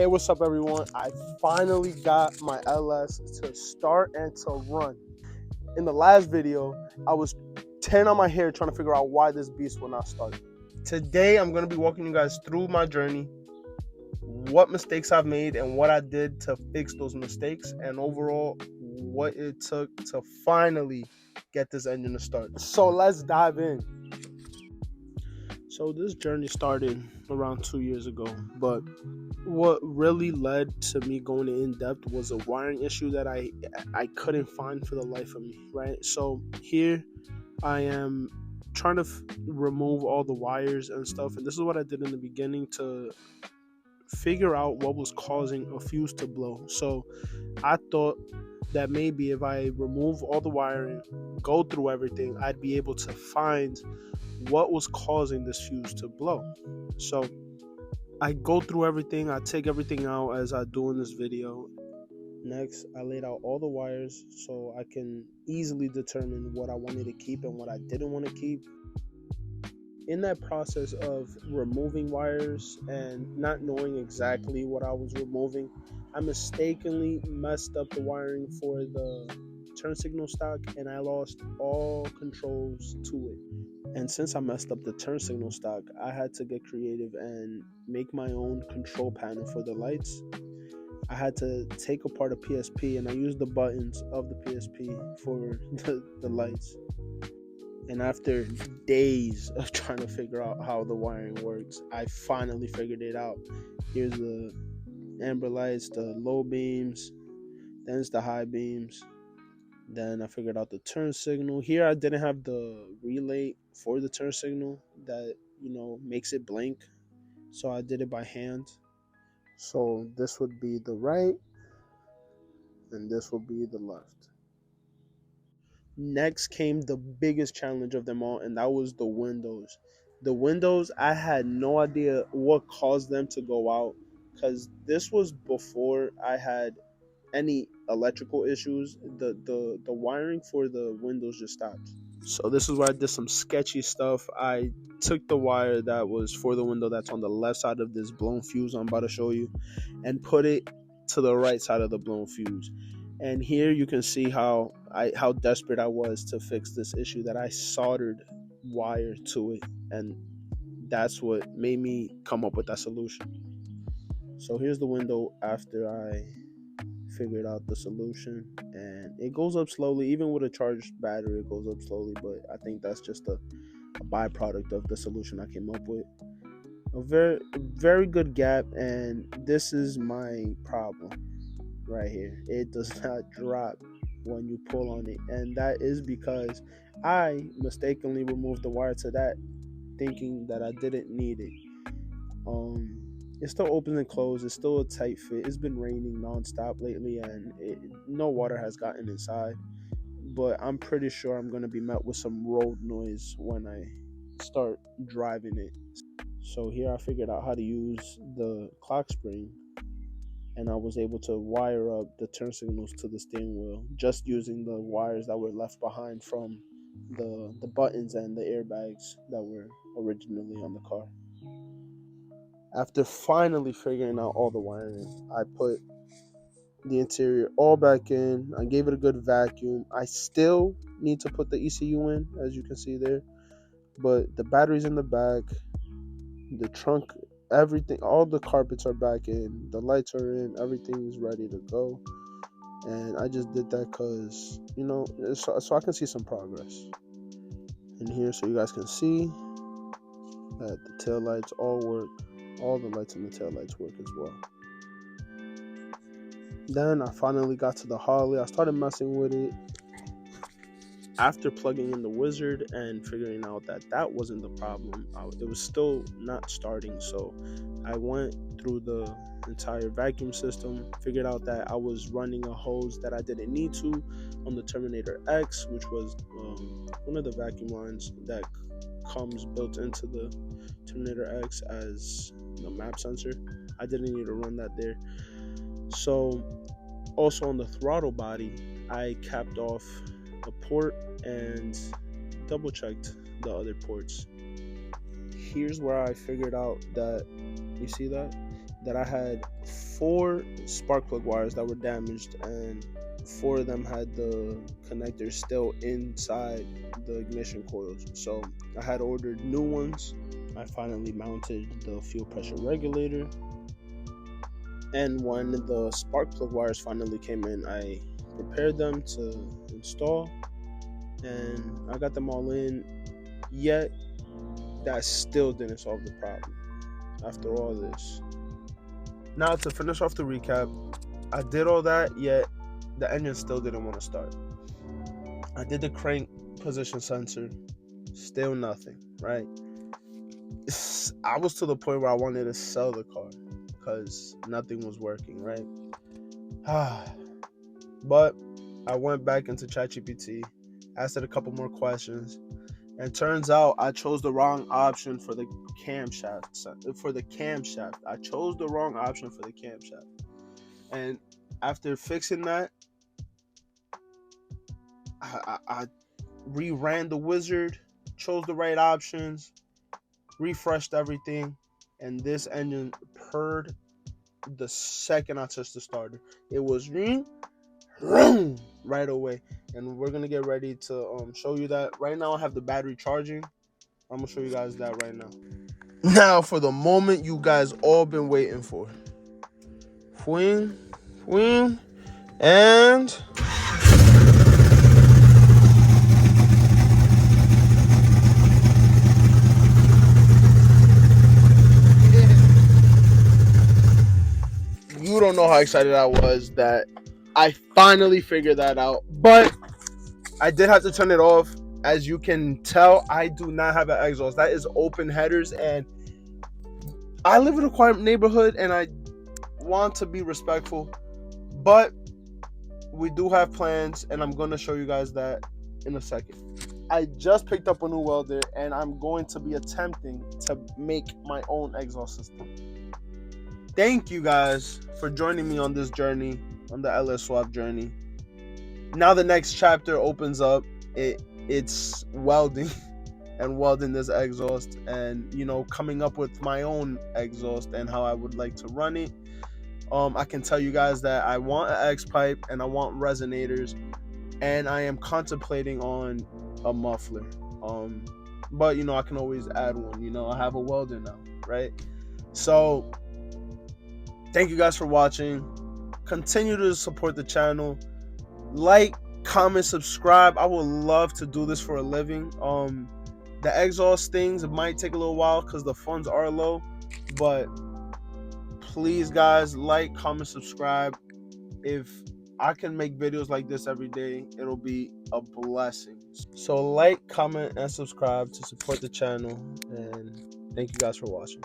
Hey, what's up everyone? I finally got my LS to start and to run. In the last video, I was tearing on my hair trying to figure out why this beast will not start. Today, I'm going to be walking you guys through my journey, what mistakes I've made and what I did to fix those mistakes, and overall, what it took to finally get this engine to start. So let's dive in. So this journey started around 2 years ago, but what really led to me going in depth was a wiring issue that I couldn't find for the life of me, right? So here I am trying to remove all the wires and stuff, and this is what I did in the beginning to figure out what was causing a fuse to blow. So I thought that maybe if I remove all the wiring, go through everything, I'd be able to find what was causing this fuse to blow. So I go through everything, I take everything out as I do in this video. Next, I laid out all the wires so I can easily determine what I wanted to keep and what I didn't want to keep. In that process of removing wires and not knowing exactly what I was removing, I mistakenly messed up the wiring for the turn signal stock and I lost all controls to it. And since I messed up the turn signal stock, I had to get creative and make my own control panel for the lights. I had to take apart a PSP and I used the buttons of the PSP for the lights. And after days of trying to figure out how the wiring works, I finally figured it out. Here's the amber lights, the low beams, then it's the high beams. Then I figured out the turn signal. Here I didn't have the relay for the turn signal that, makes it blink. So I did it by hand. So this would be the right and this would be the left. Next came the biggest challenge of them all, and that was the windows. The windows, I had no idea what caused them to go out because this was before I had any electrical issues. The wiring for the windows just stopped. So this is where I did some sketchy stuff. I took the wire that was for the window that's on the left side of this blown fuse I'm about to show you and put it to the right side of the blown fuse. And here you can see how desperate I was to fix this issue, that I soldered wire to it, and that's what made me come up with that solution. So here's the window after I figured out the solution, and it goes up slowly. Even with a charged battery, it goes up slowly, but I think that's just a byproduct of the solution I came up with. A very good gap, and this is my problem right here. It does not drop when you pull on it, and that is because I mistakenly removed the wire to that, thinking that I didn't need it. It still opens and closes. It's still a tight fit. It's been raining nonstop lately, and no water has gotten inside. But I'm pretty sure I'm going to be met with some road noise when I start driving it. So here I figured out how to use the clock spring, and I was able to wire up the turn signals to the steering wheel just using the wires that were left behind from the buttons and the airbags that were originally on the car. After finally figuring out all the wiring, I put the interior all back in. I gave it a good vacuum. I still need to put the ECU in, as you can see there, but the battery's in the back, the trunk, everything, all the carpets are back in, the lights are in, everything is ready to go. And I just did that because, so I can see some progress in here, so you guys can see that the tail lights all work. All the lights in the tail lights work as well. Then I finally got to the Harley. I started messing with it. After plugging in the wizard and figuring out that wasn't the problem, it was still not starting. So I went through the entire vacuum system, figured out that I was running a hose that I didn't need to on the Terminator X, which was one of the vacuum lines that comes built into the Terminator X as the map sensor. I didn't need to run that there. So also on the throttle body, I capped off a port and double checked the other ports. Here's where I figured out that, you see that I had 4 spark plug wires that were damaged, and 4 of them had the connectors still inside the ignition coils. So I had ordered new ones. I finally mounted the fuel pressure regulator, and when the spark plug wires finally came in, I prepared them to install, and I got them all in. Yet that still didn't solve the problem after all this. Now, to finish off the recap, I did all that, yet the engine still didn't want to start. I did the crank position sensor, still nothing, right? I was to the point where I wanted to sell the car because nothing was working, right? But I went back into ChatGPT, asked it a couple more questions, and turns out I chose the wrong option for the camshaft. I chose the wrong option for the camshaft. And after fixing that, I reran the wizard, chose the right options, refreshed everything, and this engine purred the second I touched the starter. It was ring right away, and we're gonna get ready to show you that. Right now I have the battery charging. I'm gonna show you guys that right now. Now for the moment you guys all been waiting for. Whing, and you don't know how excited I was that I finally figured that out. But I did have to turn it off. As you can tell, I do not have an exhaust. That is open headers, and I live in a quiet neighborhood and I want to be respectful, but we do have plans, and I'm going to show you guys that in a second. I just picked up a new welder, and I'm going to be attempting to make my own exhaust system. Thank you guys for joining me on this journey, on the LS Swap journey. Now the next chapter opens up. It's welding and welding this exhaust, and coming up with my own exhaust and how I would like to run it. I can tell you guys that I want an X pipe and I want resonators, and I am contemplating on a muffler. But I can always add one. I have a welder now, right? So thank you guys for watching. Continue to support the channel. Like, comment, subscribe. I would love to do this for a living. The exhaust things, it might take a little while because the funds are low, but please guys, like, comment, subscribe. If I can make videos like this every day, it'll be a blessing. So like, comment, and subscribe to support the channel, and thank you guys for watching.